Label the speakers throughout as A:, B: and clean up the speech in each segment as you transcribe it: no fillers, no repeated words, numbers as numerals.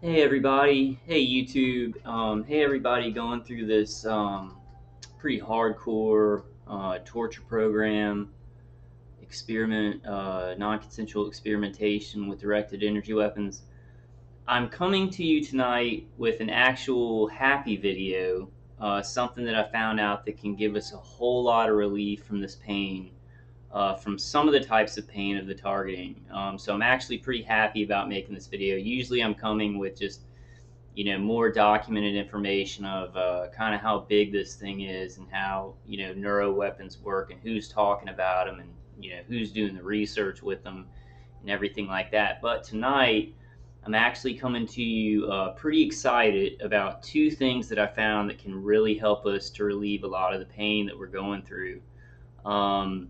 A: Hey everybody, hey YouTube, hey everybody going through this pretty hardcore torture program, experiment, non-consensual experimentation with directed energy weapons. I'm coming to you tonight with an actual happy video, something that I found out that can give us a whole lot of relief from this pain, from some of the types of pain of the targeting. So I'm actually pretty happy about making this video. Usually I'm coming with just more documented information of kind of how big this thing is and how neuro weapons work and who's talking about them and who's doing the research with them and everything like that. But tonight I'm actually coming to you pretty excited about two things that I found that can really help us to relieve a lot of the pain that we're going through. um,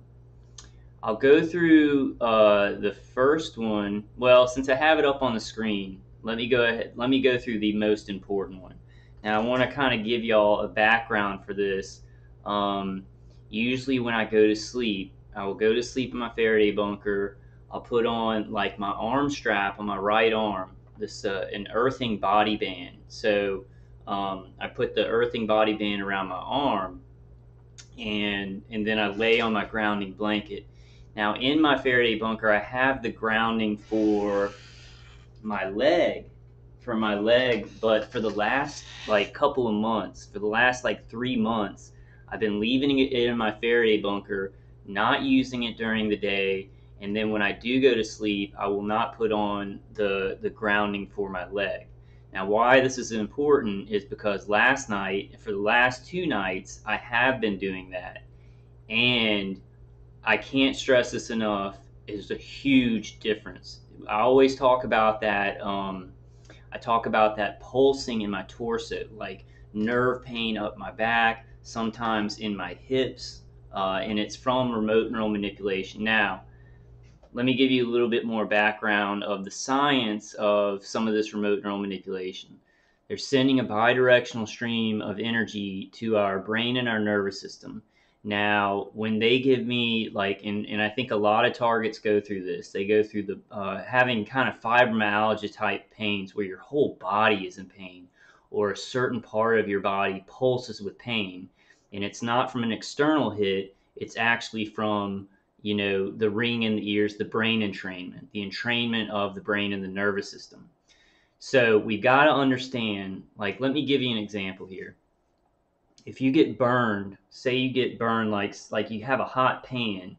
A: I'll go through the first one. Well, since I have it up on the screen, let me go ahead. Let me go through the most important one. Now, I want to kind of give y'all a background for this. Um, Usually, when I go to sleep, I will go to sleep in my Faraday bunker. I'll put on like my arm strap on my right arm, this an earthing body band. So I put the earthing body band around my arm, and then I lay on my grounding blanket. Now in my Faraday bunker, I have the grounding my leg, for my leg, but for the last like couple of months, for the last like 3 months, I've been leaving it in my Faraday bunker, not using it during the day, and then when I do go to sleep, I will not put on the grounding for my leg. Now, why this is important is because last night, for the last 2 nights, I have been doing that, and I can't stress this enough. It's a huge difference. I always talk about that. I talk about that pulsing in my torso, like nerve pain up my back, sometimes in my hips, and it's from remote neural manipulation. Now, let me give you a little bit more background of the science of some of this remote neural manipulation. They're sending a bidirectional stream of energy to our brain and our nervous system. Now, when they give me like, and I think a lot of targets go through this, they go through the having kind of fibromyalgia type pains where your whole body is in pain or a certain part of your body pulses with pain. And it's not from an external hit, it's actually from the ring in the ears, the brain entrainment, the entrainment of the brain and the nervous system. So we got to understand, like, let me give you an example here. If you get burned, say you get burned, like you have a hot pan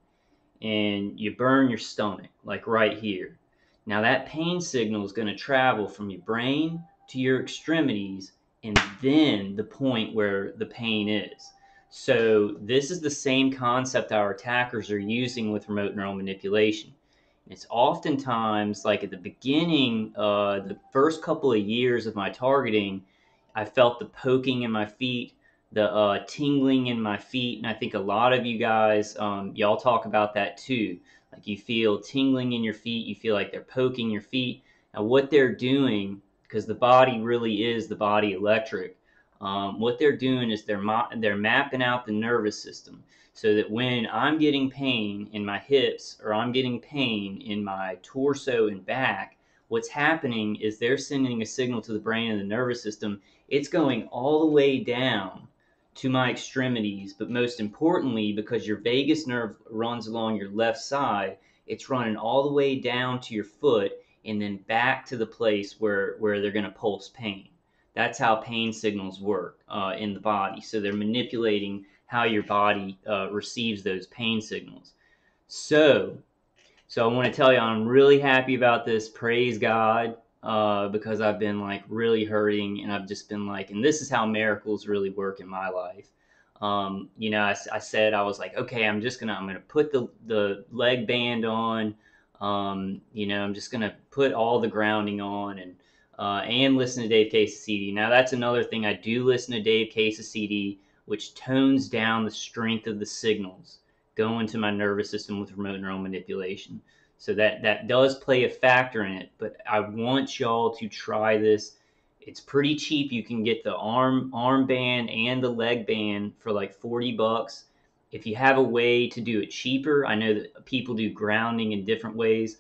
A: and you burn your stomach, like right here. Now that pain signal is going to travel from your brain to your extremities and then the point where the pain is. So this is the same concept our attackers are using with remote neural manipulation. It's oftentimes like at the beginning, the first couple of years of my targeting, I felt the poking in my feet, the tingling in my feet, and I think a lot of you guys, y'all talk about that too. Like you feel tingling in your feet, you feel like they're poking your feet. Now what they're doing, because the body really is the body electric, what they're doing is they're mapping out the nervous system so that when I'm getting pain in my hips or I'm getting pain in my torso and back, what's happening is they're sending a signal to the brain and the nervous system. It's going all the way down to my extremities, but most importantly, because your vagus nerve runs along your left side, it's running all the way down to your foot and then back to the place where they're going to pulse pain. That's how pain signals work in the body. So they're manipulating how your body receives those pain signals. So, so I want to tell you, I'm really happy about this. Praise God, because I've been like really hurting, and I've just been like, and this is how miracles really work in my life. I said I was like, okay, I'm gonna put the leg band on. I'm just gonna put all the grounding on and listen to Dave Case's CD. Now that's another thing. I do listen to Dave Case's CD, which tones down the strength of the signals going to my nervous system with remote neural manipulation. So that does play a factor in it, but I want y'all to try this. It's pretty cheap. You can get the arm band and the leg band for like $40. If you have a way to do it cheaper, I know that people do grounding in different ways.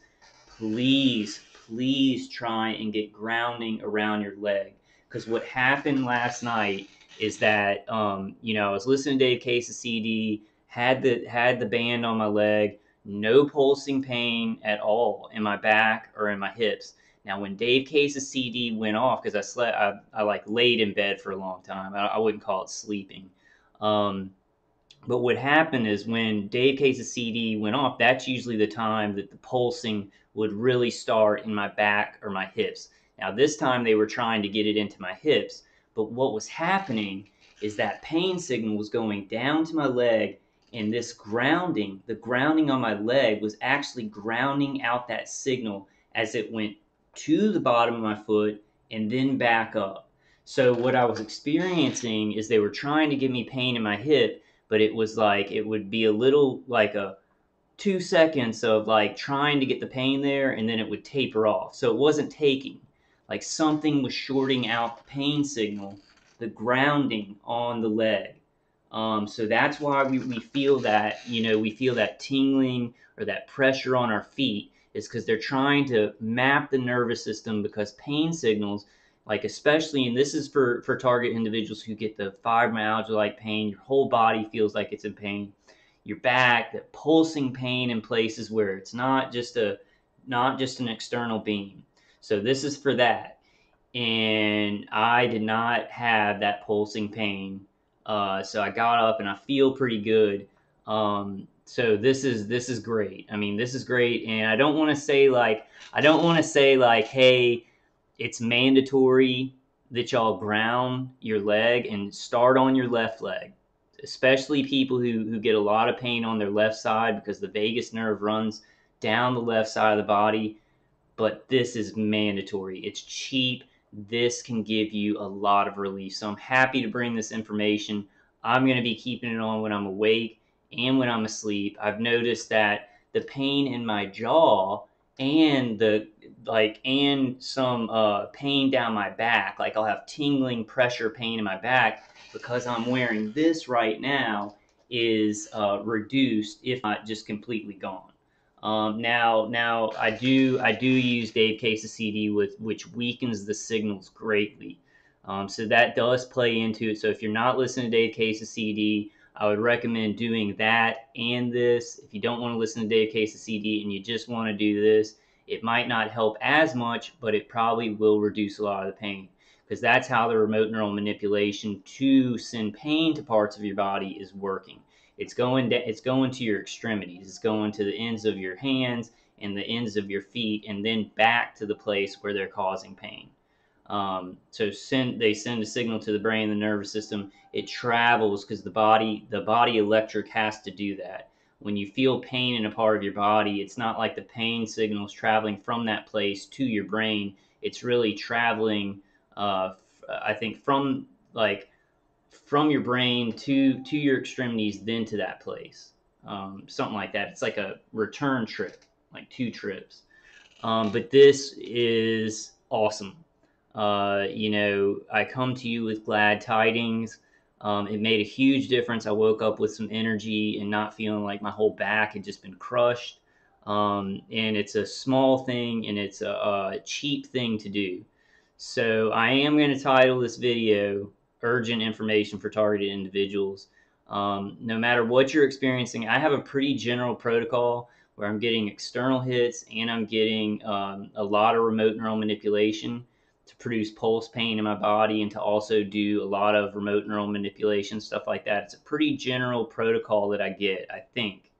A: Please, please try and get grounding around your leg. Because what happened last night is that I was listening to Dave Case's CD, had the band on my leg, no pulsing pain at all in my back or in my hips. Now, when Dave Case's CD went off, because I like laid in bed for a long time. I wouldn't call it sleeping. But what happened is when Dave Case's CD went off, that's usually the time that the pulsing would really start in my back or my hips. Now, this time they were trying to get it into my hips, but what was happening is that pain signal was going down to my leg, and the grounding on my leg was actually grounding out that signal as it went to the bottom of my foot and then back up. So what I was experiencing is they were trying to give me pain in my hip, but it was like it would be a little like a 2 seconds of like trying to get the pain there, and then it would taper off. So it wasn't taking, like something was shorting out the pain signal, the grounding on the leg. So that's why we feel that, we feel that tingling or that pressure on our feet, is because they're trying to map the nervous system, because pain signals, like especially, and this is for target individuals who get the fibromyalgia like pain, your whole body feels like it's in pain, your back, that pulsing pain in places where it's not just an external beam. So this is for that. And I did not have that pulsing pain. So I got up and I feel pretty good. So this is great. I mean, this is great. And I don't want to say like, hey, it's mandatory that y'all ground your leg and start on your left leg, especially people who get a lot of pain on their left side, because the vagus nerve runs down the left side of the body. But this is mandatory. It's cheap. This can give you a lot of relief. So I'm happy to bring this information. I'm going to be keeping it on when I'm awake and when I'm asleep. I've noticed that the pain in my jaw and some pain down my back, like I'll have tingling pressure pain in my back, because I'm wearing this right now, is reduced, if not just completely gone. Now I do use Dave Case's CD, which weakens the signals greatly. So that does play into it. So if you're not listening to Dave Case's CD, I would recommend doing that and this. If you don't want to listen to Dave Case's CD and you just want to do this, it might not help as much, but it probably will reduce a lot of the pain, because that's how the remote neural manipulation to send pain to parts of your body is working. It's going to your extremities. It's going to the ends of your hands and the ends of your feet, and then back to the place where they're causing pain. So they send a signal to the brain, the nervous system. It travels, because the body electric has to do that. When you feel pain in a part of your body, it's not like the pain signal is traveling from that place to your brain. It's really traveling, I think, from your brain to your extremities, then to that place. Something like that. It's like a return trip, like 2 trips. But this is awesome. I come to you with glad tidings. It made a huge difference. I woke up with some energy and not feeling like my whole back had just been crushed. And it's a small thing, and it's a cheap thing to do. So I am going to title this video Urgent Information for Targeted Individuals. No matter what you're experiencing, I have a pretty general protocol where I'm getting external hits, and I'm getting a lot of remote neural manipulation to produce pulse pain in my body, and to also do a lot of remote neural manipulation, stuff like that. It's a pretty general protocol that I get, I think,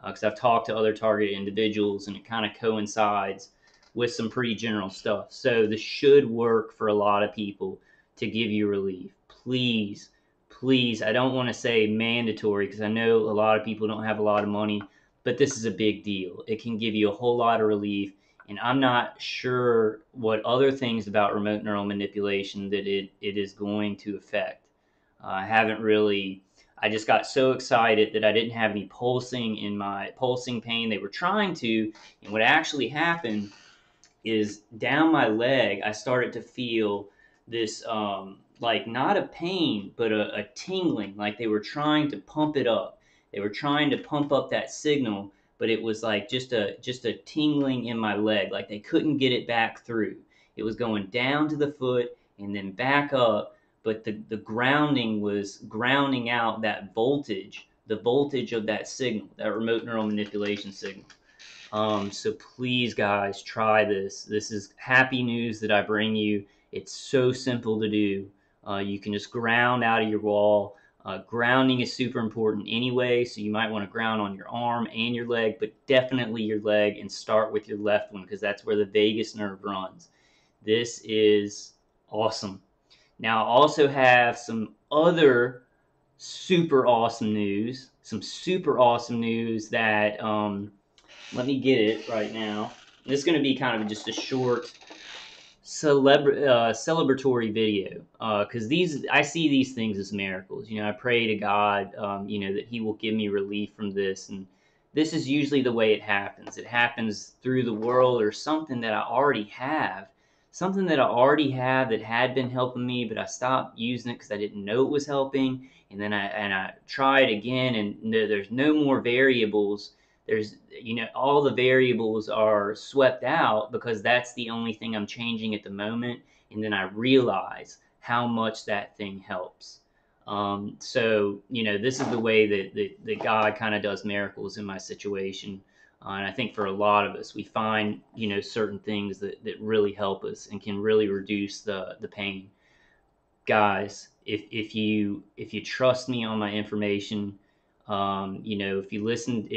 A: because I've talked to other targeted individuals, and it kind of coincides with some pretty general stuff. So this should work for a lot of people to give you relief. Please, I don't want to say mandatory, because I know a lot of people don't have a lot of money, but this is a big deal. It can give you a whole lot of relief. And I'm not sure what other things about remote neural manipulation that it is going to affect. I just got so excited that I didn't have any pulsing in my pulsing pain. They were trying to, and what actually happened is down my leg, I started to feel this, like not a pain, but a tingling, like they were trying to pump it up. They were trying to pump up that signal, but it was like just a tingling in my leg, like they couldn't get it back through. It was going down to the foot and then back up, but the grounding was grounding out that voltage, the voltage of that signal, that remote neural manipulation signal. So please, guys, try this. This is happy news that I bring you. It's so simple to do. You can just ground out of your wall. Grounding is super important anyway, so you might want to ground on your arm and your leg, but definitely your leg, and start with your left one because that's where the vagus nerve runs. This is awesome. Now, I also have some other super awesome news. Some super awesome news that let me get it right now. This is going to be kind of just a short celebratory video because I see these things as miracles. I pray to God, that He will give me relief from this, and this is usually the way it happens. It happens through the world or something that I already have, that had been helping me, but I stopped using it because I didn't know it was helping, and then I tried again, and there's no more variables. There's all the variables are swept out because that's the only thing I'm changing at the moment, and then I realize how much that thing helps. So this is the way that God kind of does miracles in my situation, and I think for a lot of us we find certain things that really help us and can really reduce the pain. Guys, if you trust me on my information, if you listen,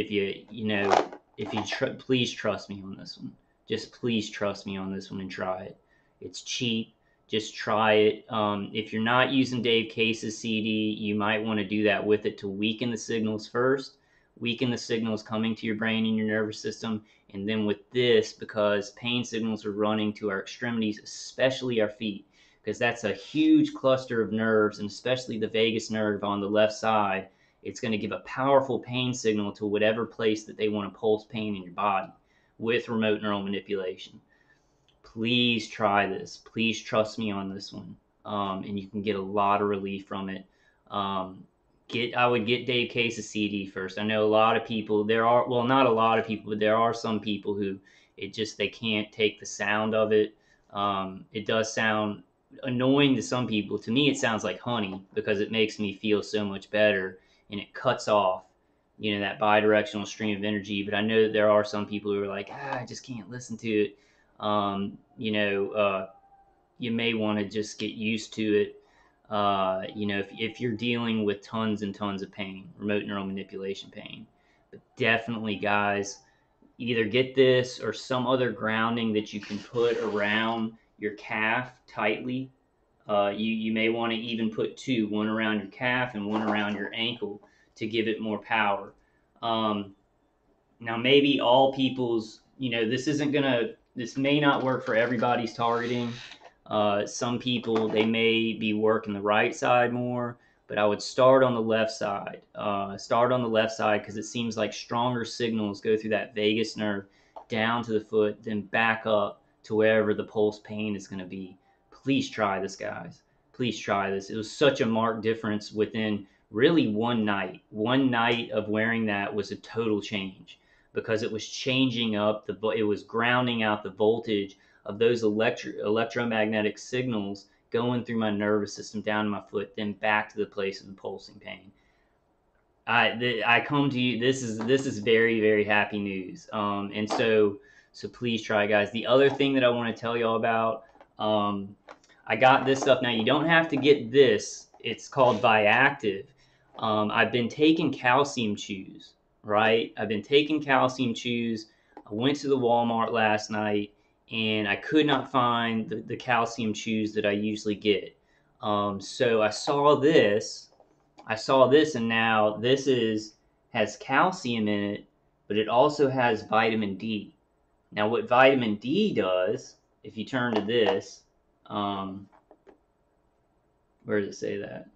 A: please trust me on this one. Just please trust me on this one and try it. It's cheap. Just try it. If you're not using Dave Case's CD, you might want to do that with it to weaken the signals first. Weaken the signals coming to your brain and your nervous system. And then with this, because pain signals are running to our extremities, especially our feet, because that's a huge cluster of nerves, and especially the vagus nerve on the left side, it's going to give a powerful pain signal to whatever place that they want to pulse pain in your body with remote neural manipulation. Please try this. Please trust me on this one, and you can get a lot of relief from it. I would get Dave Case's CD first. I know a lot of people, not a lot of people, but there are some people who they can't take the sound of it. It does sound annoying to some people. To me, it sounds like honey because it makes me feel so much better, and it cuts off that bidirectional stream of energy. But I know that there are some people who are like, I just can't listen to it. You may want to just get used to it. If you're dealing with tons and tons of pain, remote neural manipulation pain. But definitely, guys, either get this or some other grounding that you can put around your calf tightly. You may want to even put two, one around your calf and one around your ankle to give it more power. Now, maybe all people's, this may not work for everybody's targeting. Some people, they may be working the right side more, but I would start on the left side. Because it seems like stronger signals go through that vagus nerve down to the foot, then back up to wherever the pulse pain is going to be. Please try this, guys. Please try this. It was such a marked difference within really one night. One night of wearing that was a total change because it was changing up it was grounding out the voltage of those electromagnetic signals going through my nervous system down to my foot, then back to the place of the pulsing pain. I come to you. This is very, very happy news. And so please try, guys. The other thing that I want to tell y'all about, I got this stuff. Now you don't have to get this. It's called Viactive. I've been taking calcium chews. Right? I've been taking calcium chews. I went to the Walmart last night and I could not find the calcium chews that I usually get. So I saw this, and now this has calcium in it, but it also has vitamin D. Now, what vitamin D does, if you turn to this, where does it say that?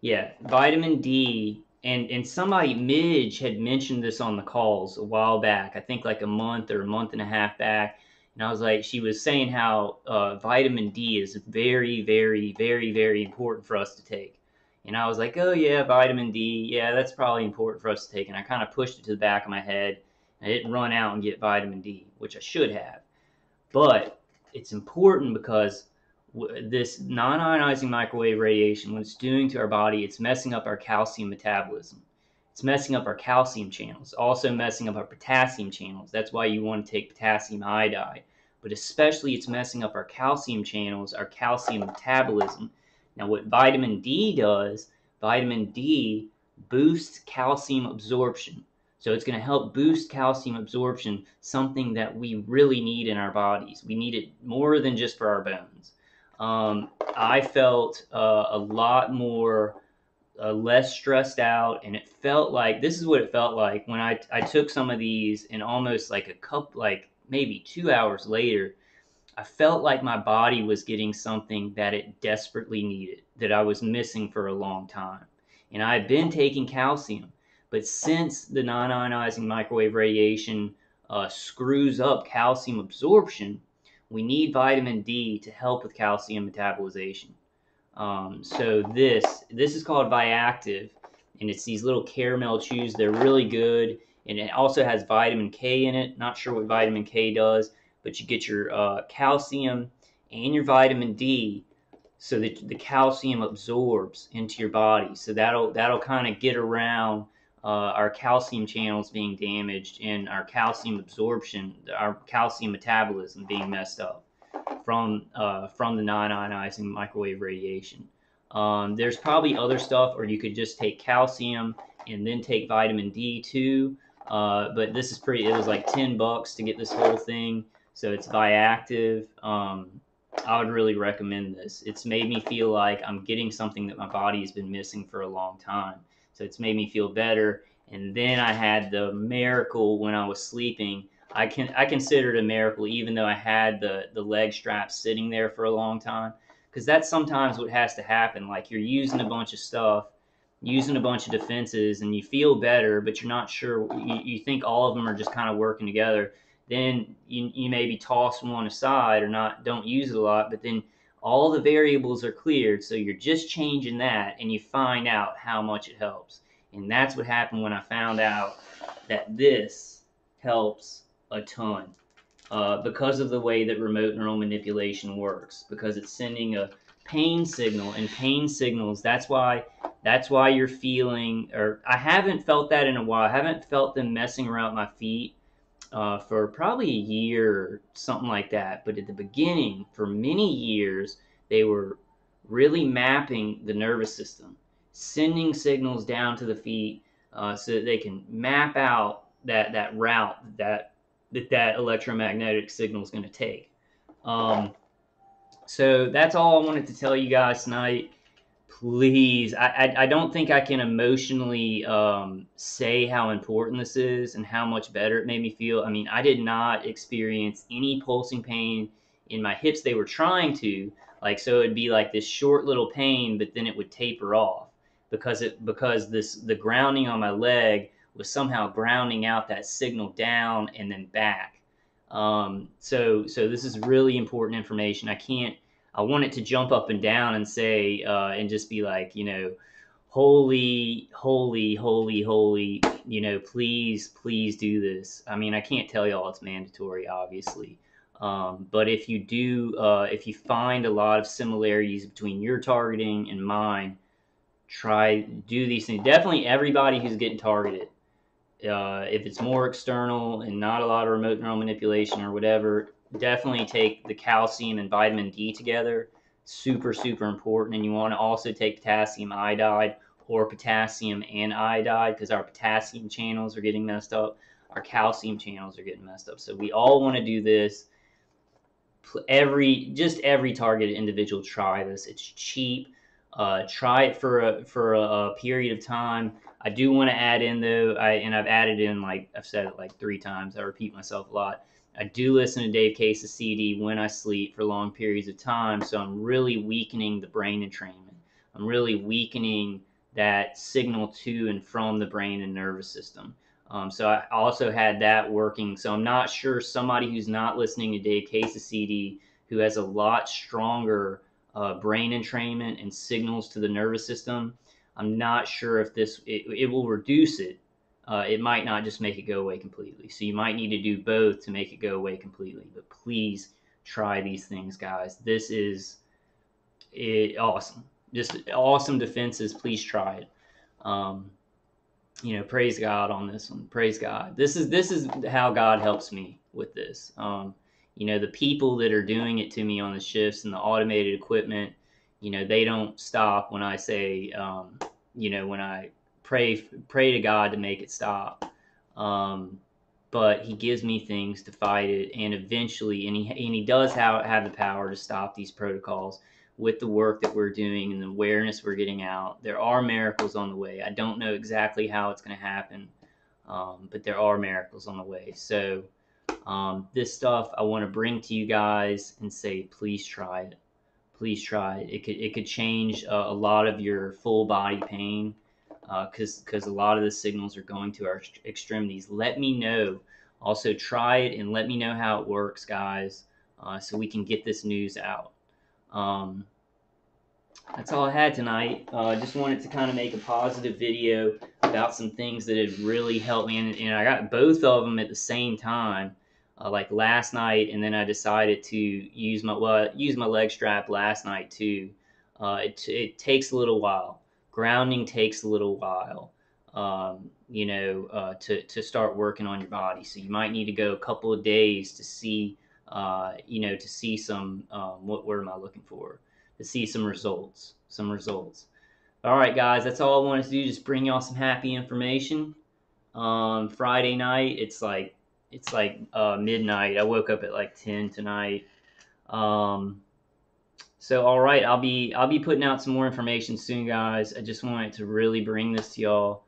A: Yeah, vitamin D. And somebody, Midge, had mentioned this on the calls a while back. I think like a month or a month and a half back. And I was like, she was saying how vitamin D is very, very, very, very important for us to take. And I was like, oh yeah, vitamin D. Yeah, that's probably important for us to take. And I kind of pushed it to the back of my head. I didn't run out and get vitamin D, which I should have. But it's important because this non-ionizing microwave radiation, what it's doing to our body, it's messing up our calcium metabolism. It's messing up our calcium channels, also messing up our potassium channels. That's why you want to take potassium iodide. But especially it's messing up our calcium channels, our calcium metabolism. Now what vitamin D does, vitamin D boosts calcium absorption. So it's going to help boost calcium absorption, something that we really need in our bodies. We need it more than just for our bones. I felt a lot more, less stressed out, and it felt like, this is what it felt like when I took some of these, and almost like a cup, like maybe 2 hours later, I felt like my body was getting something that it desperately needed, that I was missing for a long time. And I had been taking calcium, but since the non-ionizing microwave radiation screws up calcium absorption, we need vitamin D to help with calcium metabolization. So this is called Viactive, and it's these little caramel chews. They're really good, and it also has vitamin K in it. Not sure what vitamin K does, but you get your calcium and your vitamin D, so that the calcium absorbs into your body. So that'll kind of get around our calcium channels being damaged and our calcium absorption, our calcium metabolism being messed up from the non-ionizing microwave radiation. There's probably other stuff, or you could just take calcium and then take vitamin D too. But this is pretty. It was like $10 to get this whole thing, so it's Viactive. I would really recommend this. It's made me feel like I'm getting something that my body has been missing for a long time. So it's made me feel better. And then I had the miracle when I was sleeping. I consider it a miracle, even though I had the leg straps sitting there for a long time, because that's sometimes what has to happen. Like, you're using a bunch of stuff, using a bunch of defenses, and you feel better, but you're not sure. You think all of them are just kind of working together. Then you maybe toss one aside or don't use it a lot, but then all the variables are cleared, so you're just changing that, and you find out how much it helps. And that's what happened when I found out that this helps a ton, because of the way that remote neural manipulation works, because it's sending a pain signal, and pain signals, that's why you're feeling, or I haven't felt that in a while. I haven't felt them messing around my feet for probably a year or something like that. But at the beginning, for many years, they were really mapping the nervous system, sending signals down to the feet, so that they can map out that route that electromagnetic signal is going to take. So that's all I wanted to tell you guys tonight. Please, I don't think I can emotionally say how important this is and how much better it made me feel. I mean, I did not experience any pulsing pain in my hips. They were trying to, like, so it'd be like this short little pain, but then it would taper off because the grounding on my leg was somehow grounding out that signal down and then back. So this is really important information. I want it to jump up and down and say, and just be like, holy, holy, holy, holy, please, please do this. I mean, I can't tell y'all it's mandatory, obviously. But if you do, if you find a lot of similarities between your targeting and mine, do these things. Definitely everybody who's getting targeted. If it's more external and not a lot of remote neural manipulation or whatever, definitely take the calcium and vitamin D together. Super, super important. And you want to also take potassium iodide or potassium and iodide, because our potassium channels are getting messed up. Our calcium channels are getting messed up. So we all want to do this. Every targeted individual, try this. It's cheap. Try it for a period of time. I do want to add in, though, I've added in, like I've said it like 3 times. I repeat myself a lot. I do listen to Dave Case's CD when I sleep for long periods of time, so I'm really weakening the brain entrainment. I'm really weakening that signal to and from the brain and nervous system. So I also had that working. So I'm not sure somebody who's not listening to Dave Case's CD, who has a lot stronger brain entrainment and signals to the nervous system, I'm not sure if it will reduce it. it might not just make it go away completely. So you might need to do both to make it go away completely. But please try these things, guys. This is awesome. Just awesome defenses. Please try it. Um, praise God on this one. Praise God. This is how God helps me with this. The people that are doing it to me on the shifts and the automated equipment, they don't stop when I say, when I pray to God to make it stop. But He gives me things to fight it, and eventually, and He does have the power to stop these protocols with the work that we're doing and the awareness we're getting out. There are miracles on the way. I don't know exactly how it's going to happen, but there are miracles on the way. So this stuff I want to bring to you guys and say, please try it. Please try it. It could change a lot of your full body pain, because a lot of the signals are going to our extremities. Let me know. Also, try it and let me know how it works, guys, so we can get this news out. That's all I had tonight. Just wanted to kind of make a positive video about some things that have really helped me, and I got both of them at the same time, like last night, and then I decided to use my leg strap last night too. It takes a little while. Grounding takes a little while, to start working on your body. So you might need to go a couple of days to see, to see some, what word am I looking for? To see some results. All right, guys, that's all I wanted to do. Just bring y'all some happy information. Friday night, it's like midnight. I woke up at like 10 tonight. So all right, I'll be putting out some more information soon, guys. I just wanted to really bring this to y'all.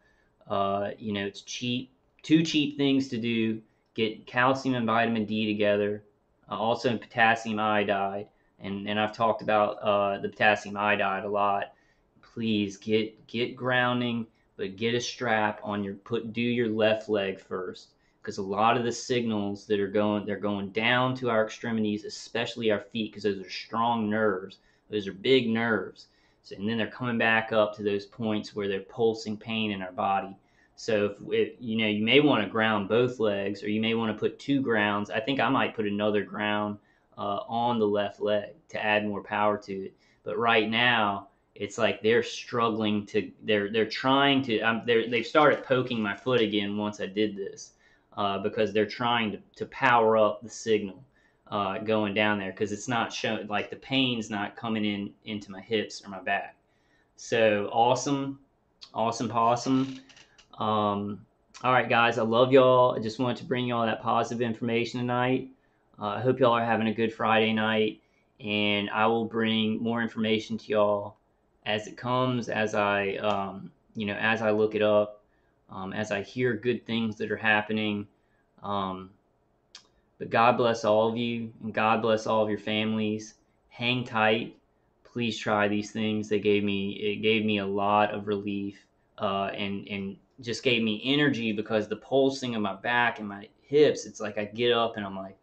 A: It's cheap. 2 cheap things to do: get calcium and vitamin D together. Also potassium iodide. And I've talked about the potassium iodide a lot. Please get grounding, but get a strap on do your left leg first, because a lot of the signals they're going down to our extremities, especially our feet, because those are strong nerves. Those are big nerves. So, and then they're coming back up to those points where they're pulsing pain in our body. So if you may want to ground both legs, or you may want to put 2 grounds. I think I might put another ground on the left leg to add more power to it. But right now, it's like they're struggling to. They're trying to. They've started poking my foot again once I did this, because they're trying to power up the signal going down there, because it's not showing. Like the pain's not coming into my hips or my back. So awesome possum. All right, guys, I love y'all. I just wanted to bring y'all that positive information tonight. I hope y'all are having a good Friday night, and I will bring more information to y'all as it comes, as I look it up, as I hear good things that are happening. But God bless all of you, and God bless all of your families. Hang tight. Please try these things. It gave me a lot of relief, and just gave me energy, because the pulsing of my back and my hips, it's like I get up and I'm like,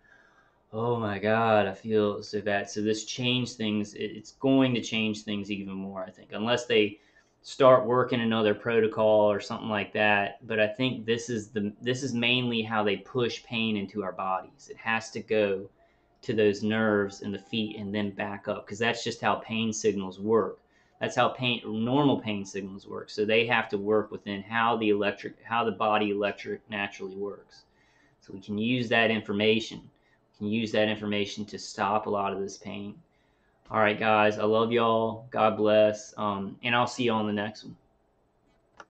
A: oh my God, I feel so bad. So this changed things. It's going to change things even more, I think, unless they start working another protocol or something like that. But I think this is mainly how they push pain into our bodies. It has to go to those nerves in the feet and then back up, because that's just how pain signals work. That's how normal pain signals work. So they have to work within how the body electric naturally works. So we can use that information. We can use that information to stop a lot of this pain. All right, guys, I love y'all. God bless. And I'll see you on the next one.